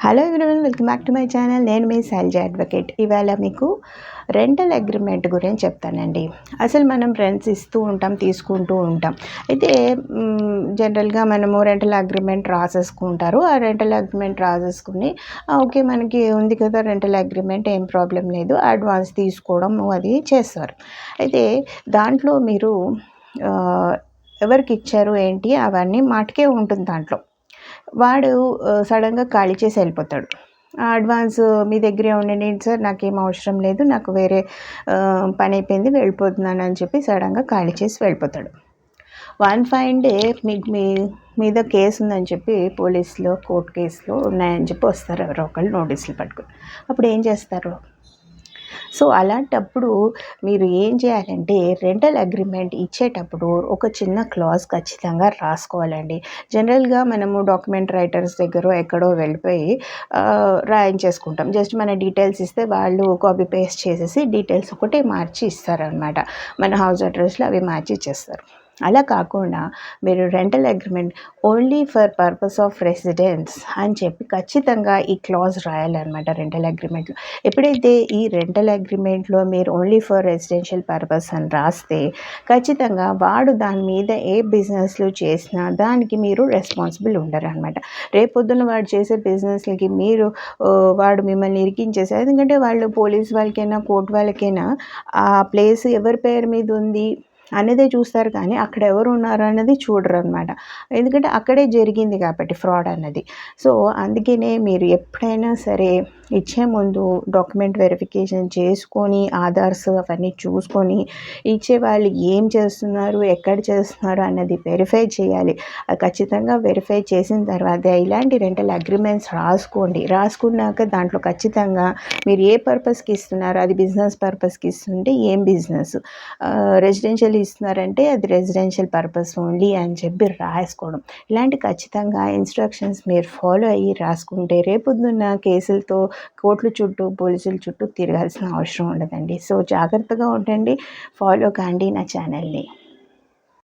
Hello everyone, welcome back to my channel. నేను మీ Shailaja advocate. ఇవాళ మీకు రెంటల్ అగ్రిమెంట్ గురించి చెప్తానండి. అసలు మనం రెంట్స్ ఇస్తూ ఉంటాం, తీసుకుంటూ ఉంటాం. అయితే జనరల్గా మనము రెంటల్ అగ్రిమెంట్ రాసేసుకుంటారు. ఆ రెంటల్ అగ్రిమెంట్ రాసేసుకుని ఓకే, మనకి ఉంది కదా రెంటల్ అగ్రిమెంట్, ఏం ప్రాబ్లం లేదు, అడ్వాన్స్ తీసుకోవడం అది చేస్తారు. అయితే దాంట్లో మీరు ఎవరికి ఇచ్చారు ఏంటి అవన్నీ మాటకే ఉంటుంది. దాంట్లో వాడు సడన్గా ఖాళీ చేసి వెళ్ళిపోతాడు. అడ్వాన్స్ మీ దగ్గరే ఉండండి సార్, నాకేం అవసరం లేదు, నాకు వేరే పని అయిపోయింది, వెళ్ళిపోతున్నాను అని చెప్పి సడన్గా ఖాళీ చేసి వెళ్ళిపోతాడు. వన్ ఫైన్ డే మీకు మీద కేసు ఉందని చెప్పి పోలీసులో కోర్టు కేసులో ఉన్నాయని చెప్పి వస్తారు ఎవరో ఒకళ్ళు నోటీసులు పట్టుకుని. అప్పుడు ఏం చేస్తారు? సో అలాంటప్పుడు మీరు ఏం చేయాలంటే రెంటల్ అగ్రిమెంట్ ఇచ్చేటప్పుడు ఒక చిన్న క్లాజ్ ఖచ్చితంగా రాసుకోవాలండి. జనరల్గా మనము డాక్యుమెంట్ రైటర్స్ దగ్గర ఎక్కడో వెళ్ళిపోయి రాయించేసుకుంటాం. జస్ట్ మన డీటెయిల్స్ ఇస్తే వాళ్ళు కాపీ పేస్ట్ చేసేసి డీటెయిల్స్ ఒకటే మార్చి ఇస్తారనమాట. మన హౌస్ అడ్రస్లో అవి మార్చి ఇచ్చేస్తారు. అలా కాకుండా మీరు rental agreement only for purpose of residence అని చెప్పి ఖచ్చితంగా ఈ క్లాజ్ రాయాలన్నమాట రెంటల్ అగ్రిమెంట్లో. ఎప్పుడైతే ఈ రెంటల్ అగ్రిమెంట్లో మీరు ఓన్లీ ఫర్ రెసిడెన్షియల్ పర్పస్ అని రాస్తే ఖచ్చితంగా వాడు దాని మీద ఏ బిజినెస్లు చేసినా దానికి మీరు రెస్పాన్సిబుల్ ఉండరు అనమాట. రేపొద్దున వాడు చేసే బిజినెస్లకి వాడు మిమ్మల్ని ఇరికించేసారు. ఎందుకంటే వాళ్ళు పోలీస్ వాళ్ళకైనా కోర్టు వాళ్ళకైనా ఆ ప్లేస్ ఎవరి పేరు మీద ఉంది అనేదే చూస్తారు, కానీ అక్కడ ఎవరు ఉన్నారు అన్నది చూడరు అనమాట. ఎందుకంటే అక్కడే జరిగింది కాబట్టి ఫ్రాడ్ అన్నది. సో అందుకనే మీరు ఎప్పుడైనా సరే ఇచ్చే ముందు డాక్యుమెంట్ వెరిఫికేషన్ చేసుకొని ఆధార్స్ అవన్నీ చూసుకొని ఇచ్చే వాళ్ళు ఏం చేస్తున్నారు, ఎక్కడ చేస్తున్నారు అన్నది వెరిఫై చేయాలి. అది ఖచ్చితంగా వెరిఫై చేసిన తర్వాత ఇలాంటి రెంటల్ అగ్రిమెంట్స్ రాసుకున్నాక దాంట్లో ఖచ్చితంగా మీరు ఏ పర్పస్కి ఇస్తున్నారు, అది బిజినెస్ పర్పస్కి ఇస్తుంటే ఏం బిజినెస్, రెసిడెన్షియల్ ఇస్తున్నారంటే అది రెసిడెన్షియల్ పర్పస్ ఓన్లీ అని చెప్పి రాసుకోవడం. ఇలాంటి ఖచ్చితంగా ఇన్స్ట్రక్షన్స్ మీరు ఫాలో అయ్యి రాసుకుంటే రేపొద్దున్న కేసులతో కోర్టుల చుట్టూ పోలీసుల చుట్టూ తిరగాల్సిన అవసరం ఉండదండి. సో జాగ్రత్తగా ఉండండి, ఫాలో కాండి నా ఛానల్ని.